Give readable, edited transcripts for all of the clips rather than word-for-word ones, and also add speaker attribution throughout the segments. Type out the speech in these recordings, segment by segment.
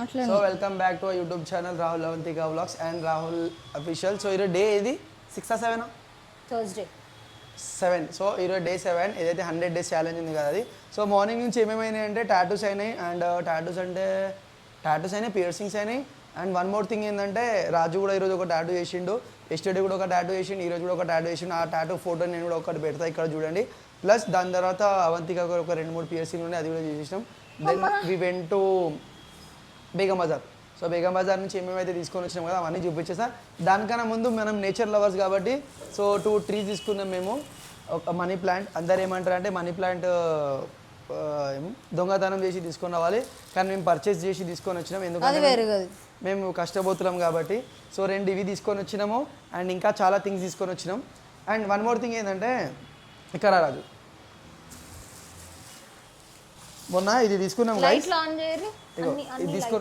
Speaker 1: అట్లనే.
Speaker 2: So welcome back to YouTube channel Rahul Avantika vlogs and Rahul official. So ఈరోజు day ఇది 6 7
Speaker 1: Thursday
Speaker 2: 7. So ఈరోజు day 7 ఏదైతే 100 డేస్ ఛాలెంజ్ ఉంది కదా అది. సో మార్నింగ్ నుంచి ఏమేమైనాయి అంటే టాటూస్ అయినాయి అండ్ టాటూస్ అయినాయి, పియర్సింగ్స్ అయినాయి అండ్ వన్ మోర్ థింగ్ ఏంటంటే రాజు కూడా ఈరోజు ఒక టాటూ చేసిండు, ఎస్టర్డే కూడా ఒక టాటూ చేసిండు, ఈరోజు కూడా ఒక టాటూ చేసిండు. ఆ టాటూ ఫోటో నేను కూడా ఒకటి పెడతా ఇక్కడ చూడండి. ప్లస్ దాని తర్వాత అవంతిక ఒక 2-3 పియర్సింగ్ ఉన్నాయి, అది కూడా చేసేసినాం. Then we went to Begum Bazar. So Begum Bazar నుంచి ఏమేమైతే తీసుకొని వచ్చినాం కదా అవన్నీ చూపించేసా. దానికన్నా ముందు మనం నేచర్ లవర్స్ కాబట్టి సో 2 ట్రీస్ తీసుకున్నాం మేము. ఒక మనీ ప్లాంట్, అందరు ఏమంటారు అంటే మనీ ప్లాంట్ దొంగతనం చేసి తీసుకొని రావాలి, కానీ మేము పర్చేస్ చేసి తీసుకొని వచ్చినాం ఎందుకంటే మేము కష్టపోతున్నాం కాబట్టి. సో 2 ఇవి తీసుకొని వచ్చినాము అండ్ ఇంకా చాలా థింగ్స్ తీసుకొని వచ్చినాం. అండ్ వన్ మోర్ థింగ్ ఏంటంటే ఇక్కడ రాజు మొన్న ఇది తీసుకున్నాం గైస్. ఇగో ఇది తీసుకో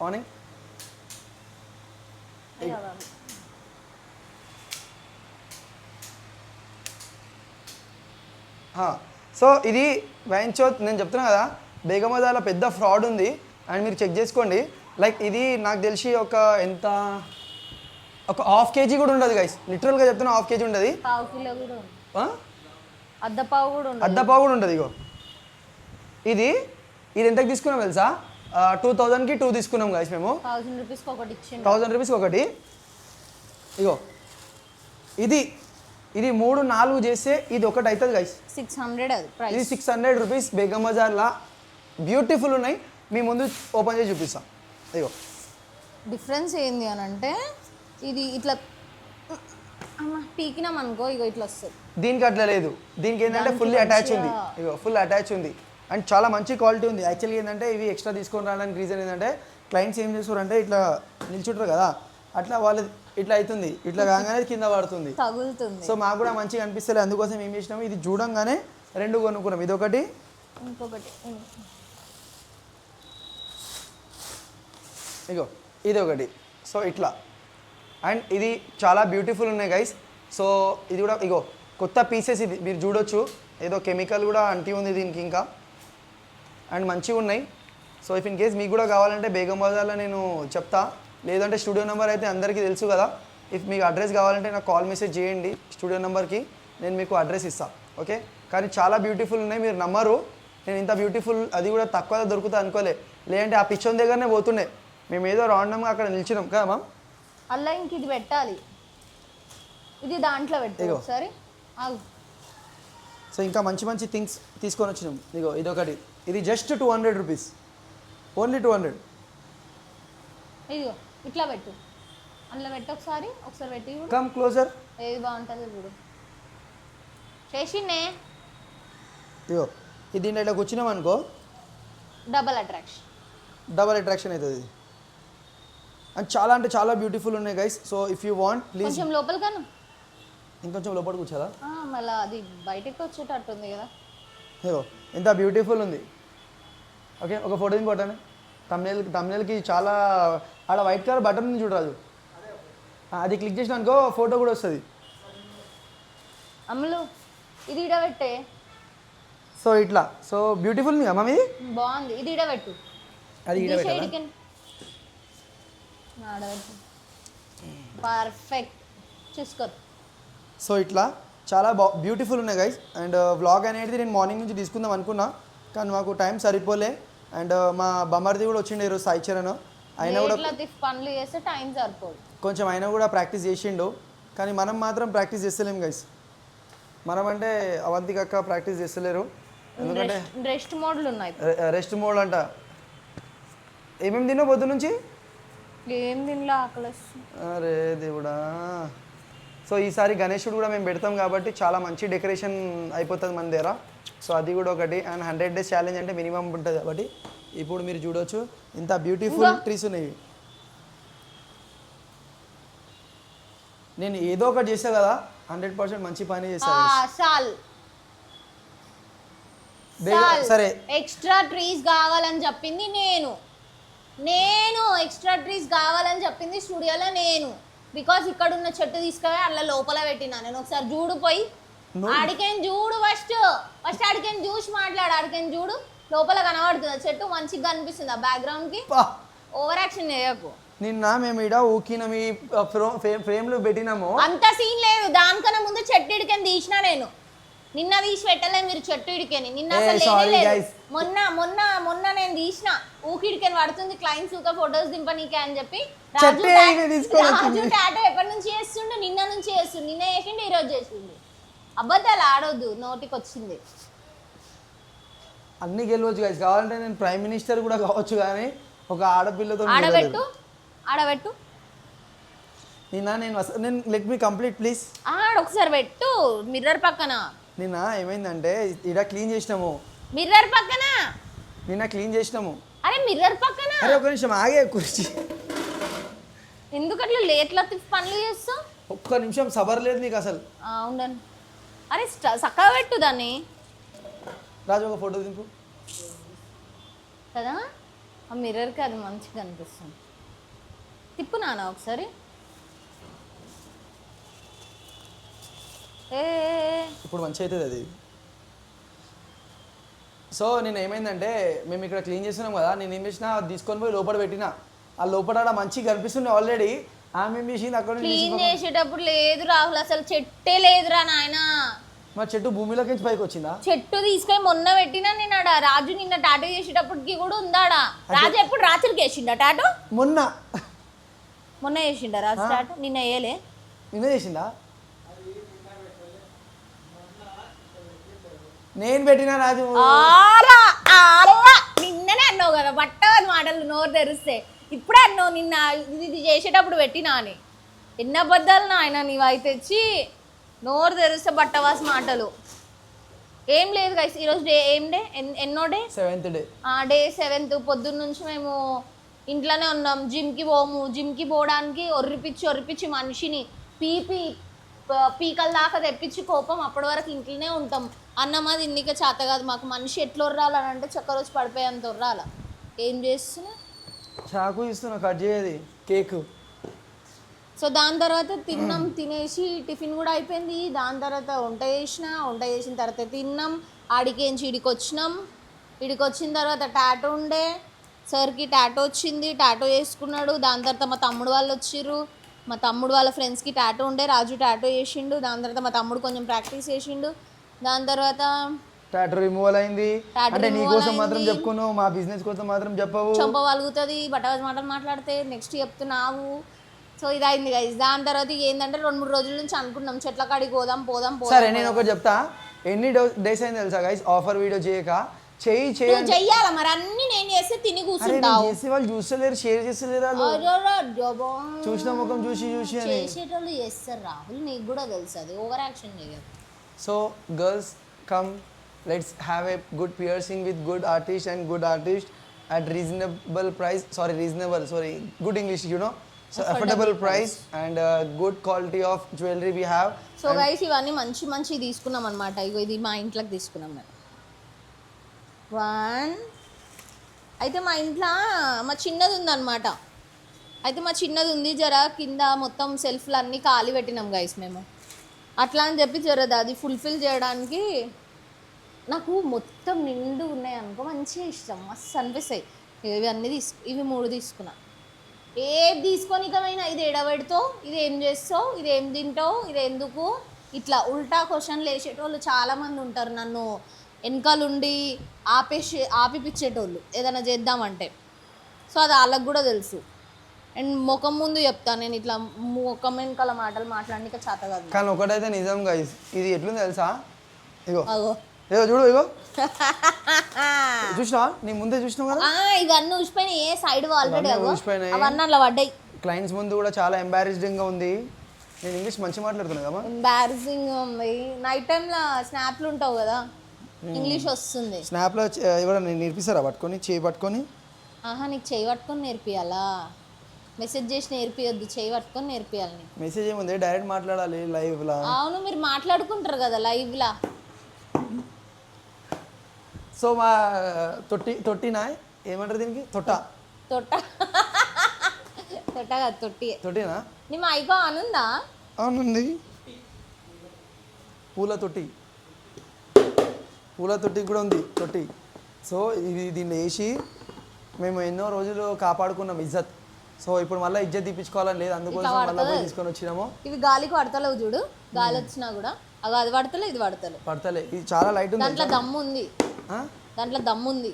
Speaker 2: ఆన్ సో ఇది వైన్చోత్ నేను చెప్తున్నా కదా, బేగం బజార్లో పెద్ద ఫ్రాడ్ ఉంది అండ్ మీరు చెక్ చేసుకోండి. లైక్ ఇది నాకు తెలిసి ఒక ఎంత ఒక ½ కేజీ కూడా ఉండదు గైస్, లిటరల్గా చెప్తున్నా ½ కేజీ ఉండదు, అద్దపావు కూడా ఉండదు. ఇగో ఇది ఎంతకు తీసుకున్నాం తెలుసా? 2000కి 2 తీసుకున్నాం గైస్ మేము. 1000 రూపీస్కి ఒకటి. ఇగో ఇది 3-4 చేస్తే ఇది ఒకటి అవుతుంది గైస్,
Speaker 1: 600.
Speaker 2: ఇది 600 రూపీస్. బేగం బజార్లా బ్యూటిఫుల్ ఉన్నాయి, మీ ముందు ఓపెన్ చేసి చూపిస్తాం. ఇగో
Speaker 1: డిఫరెన్స్ ఏంది అని అంటే ఇది ఇట్లా పీకినాం అనుకో, ఇగో ఇట్లా వస్తుంది.
Speaker 2: దీనికి అట్లా లేదు, దీనికి ఏంటంటే ఫుల్లీ అటాచ్ ఉంది. ఇగో ఫుల్ అటాచ్ ఉంది అండ్ చాలా మంచి క్వాలిటీ ఉంది. యాక్చువల్గా ఏంటంటే ఇవి ఎక్స్ట్రా తీసుకొని రావడానికి రీజన్ ఏంటంటే క్లయింట్స్ ఏం చేస్తారంటే ఇట్లా నిల్చుంటారు కదా, అట్లా వాళ్ళు ఇట్లా అవుతుంది, ఇట్లా కాగానే కింద పడుతుంది,
Speaker 1: తగులుతుంది.
Speaker 2: సో మాకు కూడా మంచిగా అనిపిస్తలేదు, అందుకోసం ఏం చేసినాము ఇది చూడంగానే 2 కొనుక్కున్నాం. ఇది ఒకటి,
Speaker 1: ఇంకొకటి
Speaker 2: ఇగో ఇది ఒకటి. సో ఇట్లా అండ్ ఇది చాలా బ్యూటిఫుల్ ఉన్నాయి గైస్. సో ఇది కూడా ఇగో కొత్త పీసెస్, ఇది మీరు చూడొచ్చు, ఏదో కెమికల్ కూడా అంటి ఉంది దీనికి ఇంకా, అండ్ మంచిగా ఉన్నాయి. సో ఇఫ్ ఇన్ కేస్ మీకు కూడా కావాలంటే బేగం బజార్లో నేను చెప్తా, లేదంటే స్టూడియో నెంబర్ అయితే అందరికీ తెలుసు కదా. ఇఫ్ మీకు అడ్రస్ కావాలంటే నాకు కాల్ మెసేజ్ చేయండి స్టూడియో నెంబర్కి, నేను మీకు అడ్రస్ ఇస్తాను. ఓకే, కానీ చాలా బ్యూటిఫుల్ ఉన్నాయి, మీరు నమ్మరు నేను ఇంత బ్యూటిఫుల్ అది కూడా తక్కువగా దొరుకుతా అనుకోలే, లేదంటే ఆ పిచ్చోన్ దగ్గరనే పోతుండే. మేము ఏదో రాండమ్గా అక్కడ నిల్చున్నాం కదా మా
Speaker 1: అలా. ఇంక ఇది పెట్టాలి, ఇది దాంట్లో పెట్టాలి సరే.
Speaker 2: సో ఇంకా మంచి మంచి థింగ్స్ తీసుకొని వచ్చినాం. ఇగో ఇదొకటి, ఇది జస్ట్ 200 రూపీస్, ఓన్లీ 200.
Speaker 1: ఇదిగో ఇట్లా పెట్టు, అందులో పెట్టు, ఒకసారి పెట్టి
Speaker 2: కమ్ క్లోజర్,
Speaker 1: ఏది బాగుంటుందో చూడు. చేసిండే
Speaker 2: ఇగో ఇది దీంట్లో ఇట్లా కూర్చున్నాం అనుకో,
Speaker 1: డబల్
Speaker 2: అట్రాక్షన్ అవుతుంది. అండ్ చాలా అంటే చాలా బ్యూటిఫుల్ ఉన్నాయి guys. So if you want please
Speaker 1: కొంచెం లోపల కాను,
Speaker 2: ఇంకొంచెం లోపల కూర్చోదా,
Speaker 1: మళ్ళీ అది బయటకు వచ్చేటట్టు ఉంది కదా.
Speaker 2: ఇగో ఎంత బ్యూటిఫుల్ ఉంది. ఓకే, ఒక ఫోటో కొట్టాను తమ్నేల్కి చాలా ఆడ వైట్ కలర్ బటన్ ఉంది చూడరాదు, అది క్లిక్ చేసిన అనుకో ఫోటో కూడా వస్తుంది.
Speaker 1: అమ్ములు ఇది ఇడబెట్టే.
Speaker 2: సో ఇట్లా సో బ్యూటిఫుల్ ఉంది అమ్మ, ఇది
Speaker 1: బాగుంది, ఇది ఇడబెట్టు,
Speaker 2: అది
Speaker 1: పర్ఫెక్ట్ చూసుకో. సో
Speaker 2: ఇట్లా చాలా బ్యూటిఫుల్ ఉన్నాయి గైస్. అండ్ వ్లాగ్ అనేది నేను మార్నింగ్ నుంచి తీసుకుందాం అనుకున్నా, కానీ మాకు టైం సరిపోలే. అండ్ మా బొమ్మర్ది కూడా వచ్చిండు ఈరోజు సాయి చరణ్, అయినా కూడా
Speaker 1: పనులు చేస్తే టైం సరిపోదు
Speaker 2: కొంచెం, అయినా కూడా ప్రాక్టీస్ చేసిండు, కానీ మనం మాత్రం ప్రాక్టీస్ చేస్తలేం గైస్. మనం అంటే అవంతిక అక్క ప్రాక్టీస్ చేస్తలేరు, ఎందుకంటే
Speaker 1: రెస్ట్ మోడ్లు ఉన్నాయి.
Speaker 2: రెస్ట్ మోడ్ అంట. ఏమేమి తిన్నావు పొద్దు నుంచి?
Speaker 1: ఏం తినలా, ఆకలి.
Speaker 2: అరే దేవుడా. సో ఈసారి గణేశుడు కూడా మేము పెడతాం కాబట్టి చాలా మంచి డెకరేషన్ అయిపోతుంది మన దగ్గర. సో అది కూడా ఒకటి. అండ్ 100 డేస్ ఛాలెంజ్ అంటే మినిమం ఉంటుంది కాబట్టి ఇప్పుడు మీరు చూడవచ్చు ఇంత బ్యూటిఫుల్ ట్రీస్ ఉన్నాయి. నేను ఏదో ఒకటి చేసా కదా, 100% మంచి పని చేస్తాను. సరే,
Speaker 1: ఎక్స్ట్రా ట్రీస్ కావాలని చెప్పింది నేను ఎక్స్ట్రా ట్రీస్ కావాలని చెప్పింది స్టూడియోలో నేను. బికాస్ ఇక్కడ ఉన్న చెట్టు తీసుకొని అట్లా లోపల పెట్టినా నేను. ఒకసారి చూడు, పోయి ఆడికేం చూడు, ఫస్ట్ ఆడికేం చూసి మాట్లాడు. ఆడికేం చూడు, లోపల కనబడుతుంది చెట్టు, మంచిగా కనిపిస్తుంది ఆ బ్యాక్గ్రౌండ్ కి. ఓవర్ యాక్షన్ చేయకు.
Speaker 2: నిన్న మేము ఈడ ఊకిన మీ ఫ్రేమ్లు పెట్టినాము.
Speaker 1: అంత సీన్ లేదు. దానికన్నా ముందు చెట్టు ఇడికని తీసినా నేను. నిన్న తీసి పెట్టలే మీరు చెట్టు ఇడికని. నిన్న అసలు లేనే లేదు. మొన్న మొన్న మొన్న నేను తీసిన ఊకిడికని పడుతుంది క్లయింట్స్ ఊక ఫొటోస్ దింపనీకే అని చెప్పి రాజు టాటో ఎప్పటి నుంచి చేస్తుండు? నిన్న నుంచి చేస్తుండు. నిన్న చేసిండు, ఈరోజు చేసిండు. అబద్ధాలు ఆడొద్దు, నోటికి వచ్చింది.
Speaker 2: అన్ని గెలవచ్చు గైస్. కావాలంటే నేను ప్రైమ్ మినిస్టర్ కూడా కావచ్చు, కానీ ఒక ఆడపిల్లతో
Speaker 1: ఆడబెట్టు.
Speaker 2: నిన్న నేను లెట్ మీ కంప్లీట్ ప్లీజ్.
Speaker 1: ఒకసారి పెట్టు మిర్రర్ పక్కన.
Speaker 2: నిన్న ఏమైందంటే ఇడ క్లీన్ చేసినాము.
Speaker 1: మిర్రర్ పక్కన
Speaker 2: నిన్న క్లీన్ చేసినాము.
Speaker 1: అరే మిర్రర్ పక్కన.
Speaker 2: అరే ఒక నిమిషం ఆగే కుర్చీ.
Speaker 1: ఎందుకట్లా లేట్లా పనులు చేస్తావు?
Speaker 2: ఒక్క నిమిషం సబర్ లేదు నీకు అసలు.
Speaker 1: ఉండను. అరే చక్కగా పెట్టు దాన్ని.
Speaker 2: రాజు ఒక ఫోటో దింపు
Speaker 1: కదా, ఆ మిర్రర్కి అది మంచిగా అనిపిస్తుంది. తిప్పు నాన్న ఒకసారి.
Speaker 2: ఇప్పుడు మంచి అవుతుంది అది. సో నేను ఏమైందంటే మేము ఇక్కడ క్లీన్ చేస్తున్నాం కదా, నేను ఏం చేసినా తీసుకొని పోయి లోపల పెట్టిన. ఆ లోపల మంచిగా కనిపిస్తుంది ఆల్రెడీ. ఆమె ఏం చేసింది అక్కడ
Speaker 1: క్లీన్ చేసేటప్పుడు లేదు రాహుల్, అసలు చెట్టే లేదురా నాయన.
Speaker 2: మా చెట్టు భూమిలోకి పైకి వచ్చిందా?
Speaker 1: చెట్టు తీసుకొని మొన్న పెట్టినా నేను ఆడ. రాజు నిన్న టాటో చేసేటప్పటికి కూడా ఉందాడా. రాజు ఎప్పుడు రాత్రికి వేసిండా టాటో? మొన్న వేసిండా రాజు టాటో? నిన్న వేయలే.
Speaker 2: నిన్న చేసిందా? నేను పెట్టినా రాజు.
Speaker 1: నిన్ననే అన్నావు కదా బట్టవని మాటలు నోరు తెరిస్తే. ఇప్పుడే అన్నావు నిన్న ఇది చేసేటప్పుడు పెట్టినా అని. ఎన్ని అబద్ధాలు నాయన నీవైతే తెచ్చి నోరు తెరిస్తే బట్టవాసి మాటలు. ఏం లేదు గైస్, ఈరోజు డే ఏం డే? ఎన్నో day?
Speaker 2: 7th day.
Speaker 1: Day 7th. పొద్దున్న నుంచి మేము ఇంట్లోనే ఉన్నాం. జిమ్కి పోము. జిమ్కి పోవడానికి ఒర్రిపిచ్చి మనిషిని పీకల దాకా తెప్పించి కోపం. అప్పటి వరకు ఇంట్లోనే ఉంటాం. అన్నం అది ఇన్నికే చేత కాదు మాకు. మనిషి ఎట్లా ఒర్రాలని అంటే చక్కర వచ్చి పడిపోయేంత ఒర్రాల. ఏం చేస్తున్నా?
Speaker 2: చాకు ఇస్తున్నా కట్ చేయది కేక్.
Speaker 1: సో దాని తర్వాత తిన్నాం. తినేసి టిఫిన్ కూడా అయిపోయింది. దాని తర్వాత వంట చేసిన తర్వాత తిన్నాం. ఆడికేంచి ఇడికి వచ్చినాం. ఇడికి వచ్చిన తర్వాత టాటో ఉండే సార్కి. టాటో వచ్చింది, టాటో వేసుకున్నాడు. దాని తర్వాత మా తమ్ముడు వాళ్ళు వచ్చిర్రు. మా తమ్ముడు వాళ్ళ ఫ్రెండ్స్కి టాటో ఉండే. రాజు టాటో చేసిండు. దాని తర్వాత మా తమ్ముడు కొంచెం ప్రాక్టీస్ చేసిండు. దాని తర్వాత
Speaker 2: టాటో రిమూవల్ అయింది. అంటే నీ కోసం మాత్రం చెప్పుకున్నావు, మా బిజినెస్ కోసం మాత్రం చెప్పవు.
Speaker 1: చంప వలుగుతుంది బట్టవాజ్ మాటలు మాట్లాడితే. నెక్స్ట్ చెప్తున్నావు. సో ఇది అయింది గైస్. దాని తర్వాత ఏంటంటే 2-3 రోజుల నుంచి అనుకున్నాం చెట్ల కాడికి పోదాం.
Speaker 2: సరే నేను ఒకటి చెప్తా. ఎన్ని డేస్ అయింది తెలుసా గైస్ ఆఫర్ వీడియో చేయక?
Speaker 1: చెయ్యాల మరి అన్ని నేను చేస్తే తిని కూర్చుంటావు.
Speaker 2: వాళ్ళు చూస్తలేరు, షేర్ చేస్తలేరు. చూసిన ముఖం చూసి
Speaker 1: చేసేటోళ్ళు చేస్తారు రాహుల్, నీకు కూడా తెలుసు. అది ఓవర్ యాక్షన్ చేయదు.
Speaker 2: So girls come, let's have a good piercing with good artist and good artist at reasonable price. Good English, you know. So affordable price and good quality of jewelry we have.
Speaker 1: So guys, ఇవన్నీ మంచి తీసుకున్నాం అన్నమాట. ఇగో ఇది మా ఇంట్లోకి తీసుకున్నాం మేము. అయితే మా ఇంట్లో మా చిన్నది ఉందన్నమాట. అయితే మా చిన్నది ఉంది జర కింద మొత్తం సెల్ఫ్లు అన్నీ ఖాళీ పెట్టినాం గైస్ మేము. అట్లా అని చెప్పి జరది అది ఫుల్ఫిల్ చేయడానికి నాకు మొత్తం నిండు ఉన్నాయి అనుకో మంచిగా ఇష్టం, మస్తు అనిపిస్తాయి. ఇవి 3 తీసుకున్నా. ఏది తీసుకొని ఇకమైనా ఇది ఎడబెడతావు, ఇది ఏం చేస్తావు, ఇది ఏం తింటావు, ఇది ఎందుకు, ఇట్లా ఉల్టా క్వశ్చన్లు వేసేటోళ్ళు చాలామంది ఉంటారు. నన్ను వెనకాలండి ఆపిపిచ్చేటోళ్ళు ఏదైనా చేద్దామంటే. సో అది వాళ్ళకు కూడా తెలుసు. అండ్ ముఖం ముందు చెప్తాను నేను, ఇట్లా ముఖం వెనకాల మాటలు మాట్లాడడానికి చేత కాదు.
Speaker 2: కానీ ఒకటైతే నిజం గైస్, ఇది ఎట్లుంది తెలుసా? ఇగో చూడు, ఇగో చూసినా, నీ ముందే చూసినావు కదా.
Speaker 1: ఇవన్నీ ఊసిపోయినాయి. ఏ సైడ్ ఆల్రెడీ అవన్నీ అట్లా పడ్డాయి.
Speaker 2: క్లయింట్స్ ముందు కూడా చాలా ఎంబారెస్డింగ్ గా ఉంది. నేను ఇంగ్లీష్ మంచి మాట్లాడుతున్నా కదా.
Speaker 1: ఎంబారెసింగ్ ఉంది. నైట్ టైంలో స్నాప్లు ఉంటావు కదా, ఇంగ్లీష్ వస్తుంది.
Speaker 2: స్నాప్లో ఎవరైనా నేర్పిస్తారా పట్టుకొని, చేయి పట్టుకొని?
Speaker 1: నీకు చేయి పట్టుకొని నేర్పియాలా? మెసేజ్ చేసి నేర్పియద్దు, చేయి పట్టుకొని నేర్పియాలి.
Speaker 2: మెసేజ్ ఏముంది, డైరెక్ట్ మాట్లాడాలి లైవ్ లా.
Speaker 1: అవును, మీరు మాట్లాడుకుంటారు కదా లైవ్ లా.
Speaker 2: సో మా తొట్టినా ఏమంటారు దీనికి? తొట్టినా?
Speaker 1: నీ మైకో అనుందా?
Speaker 2: అవునండి, పూల తొట్టి కూడా ఉంది తొట్టి. సో ఇది దీన్ని వేసి మేము ఎన్నో రోజులు కాపాడుకున్నాం ఇజ్జత్. సో ఇప్పుడు మళ్ళీ ఇజ్జత్ తీపించుకోవాలని లేదు, అందుకోసం మళ్ళీ పోయి తీసుకొని వచ్చినాము.
Speaker 1: ఇవి గాలికి పడతలేవు చూడు, గాలి వచ్చినా కూడా అది పడతలే ఇది
Speaker 2: పడతలే. ఇది చాలా లైట్ ఉంది,
Speaker 1: దాంట్లో దమ్ము ఉంది, దాంట్లో దమ్ము ఉంది.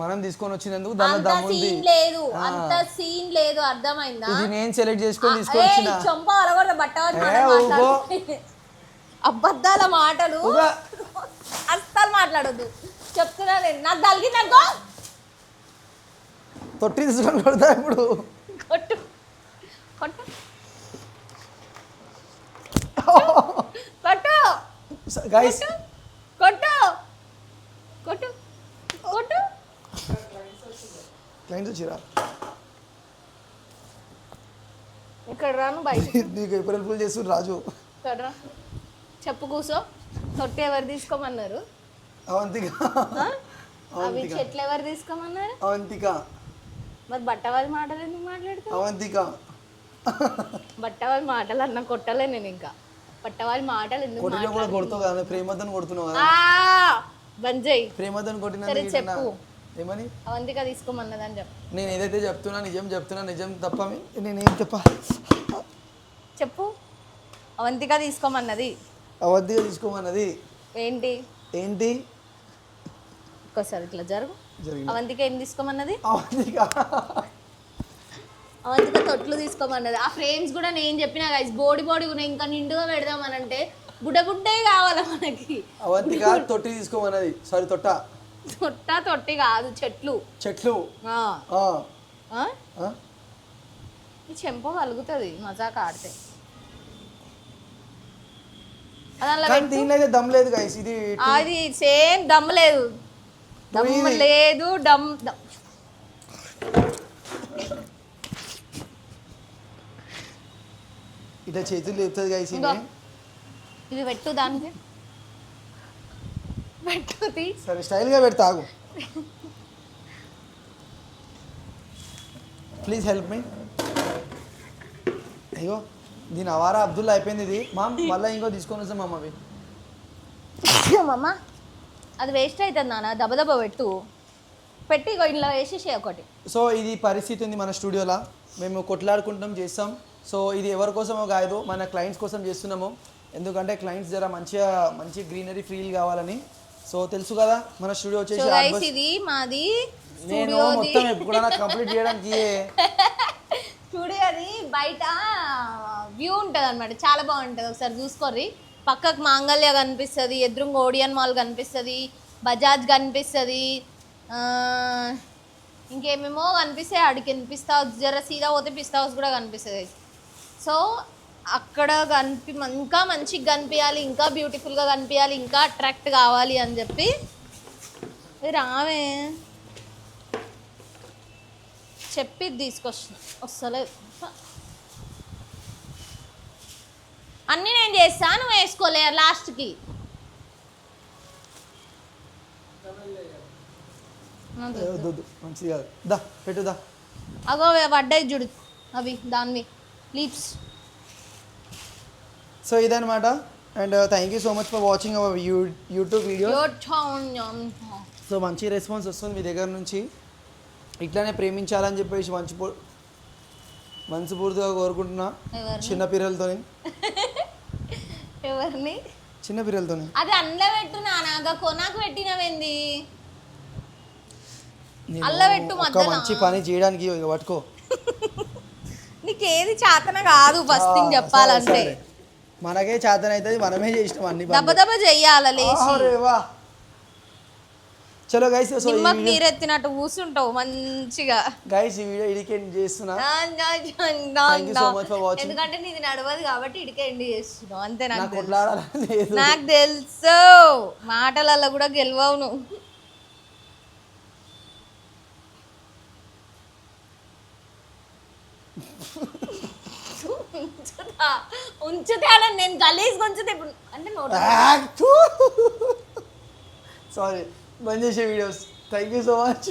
Speaker 2: మనం తీసుకొని వచ్చినందుకు దాంట్లో దమ్ము ఉంది.
Speaker 1: లేదు అంత సీన్ లేదు, అర్థమైందా?
Speaker 2: ఇది నేను సెలెక్ట్ చేసుకొని తీసుకొని వచ్చిన.
Speaker 1: చంప అలగొడ అబద్ధాల మాటలు అస్సలు మాట్లాడొద్దు చెప్తున్నా నేను. నాకు తలిగిందనుకో
Speaker 2: తొట్టి తీసుకొని కొడతా ఇప్పుడు.
Speaker 1: కొట్టు కొట్టు కొట్టు
Speaker 2: గైస్
Speaker 1: కొట్టు కొట్టు కొట్టు.
Speaker 2: క్లయింట్స్ వచ్చిరా
Speaker 1: ఇక్కడ రాను బయట.
Speaker 2: నీకు ఏప్రిల్ ఫుల్ చేస్తుంది రాజు.
Speaker 1: ఇక్కడ రా, చెప్పు కూసో. తొట్టి ఎవరు తీసుకోమన్నారు?
Speaker 2: అవంతిక.
Speaker 1: అవి చెట్లు ఎవరు తీసుకోమన్నారు?
Speaker 2: అవంతిక.
Speaker 1: మరి బట్టవారి మాటలు ఎందుకు మాట్లాడుతావు?
Speaker 2: అవంతిక.
Speaker 1: బట్టవారి మాటలు అన్న కొట్టలే నేను. ఇంకా బట్టవారి మాటలు ఎందుకు
Speaker 2: కొడుతావు కదా, ప్రేమతో కొడుతున్నావు కదా.
Speaker 1: బంద్ చేయి.
Speaker 2: ప్రేమతో కొట్టిన
Speaker 1: చెప్పు
Speaker 2: ఏమని?
Speaker 1: అవంతిక తీసుకోమన్నదని చెప్పు.
Speaker 2: నేను ఏదైతే చెప్తున్నా నిజం తప్ప నేనేం
Speaker 1: చెప్పు. అవంతిక తీసుకోమన్నది.
Speaker 2: అవంతిక తీసుకోమన్నది
Speaker 1: ఏంటి
Speaker 2: ఏంటి?
Speaker 1: ఒక్కసారి ఇట్లా జరుగు. అవంతిక ఏం తీసుకోమన్నది? అవంతిక తొట్లు తీసుకోమన్నది. ఆ ఫ్రేమ్స్ కూడా నేను చెప్పిన గైస్, బోడి ఉన్నాయి, ఇంకా నిండుగా పెడదామనంటే బుడ్డే కావాలి మనకి.
Speaker 2: అవంతిక తొట్టి తీసుకోమన్నది. సారీ
Speaker 1: తొట్టి కాదు, చెట్లు. ఈ చెంప వలుగుతుంది మజాక ఆడితే.
Speaker 2: దమ్ లేదు గైస్, ఇది
Speaker 1: అది సేమ్ దమ్ లేదు, దమ్ లేదు.
Speaker 2: ఇట్లా చేతులు లేపుతుంది గైస్.
Speaker 1: ఇది పెట్టు, దానికి పెట్టు.
Speaker 2: సరే స్టైల్గా పెడతా, ఆగు. Please help me. అయ్యో దీని అవారా అబ్దుల్లా అయిపోయింది ఇది. మళ్ళీ ఇంకో తీసుకొని వస్తాం అవి.
Speaker 1: అమ్మ అది వేస్ట్ అవుతుంది నాన్న, దెబ్బ పెట్టి ఇంట్లో వేసేసి ఒకటి.
Speaker 2: సో ఇది పరిస్థితి ఉంది మన స్టూడియోలో. మేము కొట్లాడుకుంటాం, చేస్తాం. సో ఇది ఎవరి కోసమో కాదు, మన క్లయింట్స్ కోసం చేస్తున్నాము. ఎందుకంటే క్లయింట్స్ జర మంచి గ్రీనరీ ఫీల్ కావాలని. సో తెలుసు కదా మన స్టూడియో వచ్చేసి
Speaker 1: ఇది మాది.
Speaker 2: నేను మొత్తం ఎప్పుడు కంప్లీట్ చేయడానికి
Speaker 1: స్టూడియోది బయట వ్యూ ఉంటుంది అనమాట, చాలా బాగుంటుంది. ఒకసారి చూసుకోర్రి. పక్కకు మాంగళ్య కనిపిస్తుంది, ఎదురుగా ఓడియన్ మాల్ కనిపిస్తుంది, బజాజ్ కనిపిస్తుంది, ఇంకేమేమో కనిపిస్తాయి. అడికి పిస్తా హౌస్, జర సీదా పోతే పిస్తా హౌస్ కూడా కనిపిస్తుంది. సో అక్కడ ఇంకా మంచిగా కనిపించాలి, ఇంకా బ్యూటిఫుల్గా కనిపించాలి, ఇంకా అట్రాక్ట్ కావాలి అని చెప్పి రావే చెప్పి వస్తలేదు. అన్నీ నేను చేస్తాను, నువ్వు వేసుకోలే లాస్ట్కి.
Speaker 2: మంచిగా పెట్టుదా.
Speaker 1: అగో పడ్డాయి చూడు అవి, దానివి లీప్స్.
Speaker 2: సో ఇదనమాట. And thank you so much for watching our YouTube video. So మంచి రెస్పాన్స్ వస్తుంది మీ దగ్గర నుంచి. ఇట్లానే ప్రేమించాలని చెప్పేసి మనస్ఫూర్తిగా కోరుకుంటున్నా. చిన్నపిల్లలతో
Speaker 1: ఎవరిని?
Speaker 2: చిన్నపిల్లలతో.
Speaker 1: అది అందులో పెట్టు నాగా, కొనాకు పెట్టినవేంది? అల్ల పెట్టు.
Speaker 2: మంచి పని చేయడానికి పట్టుకో.
Speaker 1: నీకేది చేతన కాదు ఫస్ట్ థింగ్ చెప్పాలంటే.
Speaker 2: మనకే చేతన అవుతుంది, మనమే చేసినాం అన్ని.
Speaker 1: దెబ్బ చెయ్యాలి లేచి.
Speaker 2: చలో గైస్, సో
Speaker 1: నిమ్మకి నీరెత్తినట్టు కూర్చుంటావు మంచిగా.
Speaker 2: గైస్ ఈ వీడియో ఇడికి ఎండ్ చేస్తున్నా.
Speaker 1: ఎందుకంటే నీది నడవదు కాబట్టి ఇడికే ఎండ్ చేస్తున్నావు అంతే.
Speaker 2: నాకు
Speaker 1: నాకు తెలుసు, మాటలలో కూడా గెలవవు నువ్వు. ఉంచుతే అలా నేను గలీజ్గా ఉంచుతే ఇప్పుడు అంటే
Speaker 2: సారీ బంద్ చేసే videos. Thank you so much.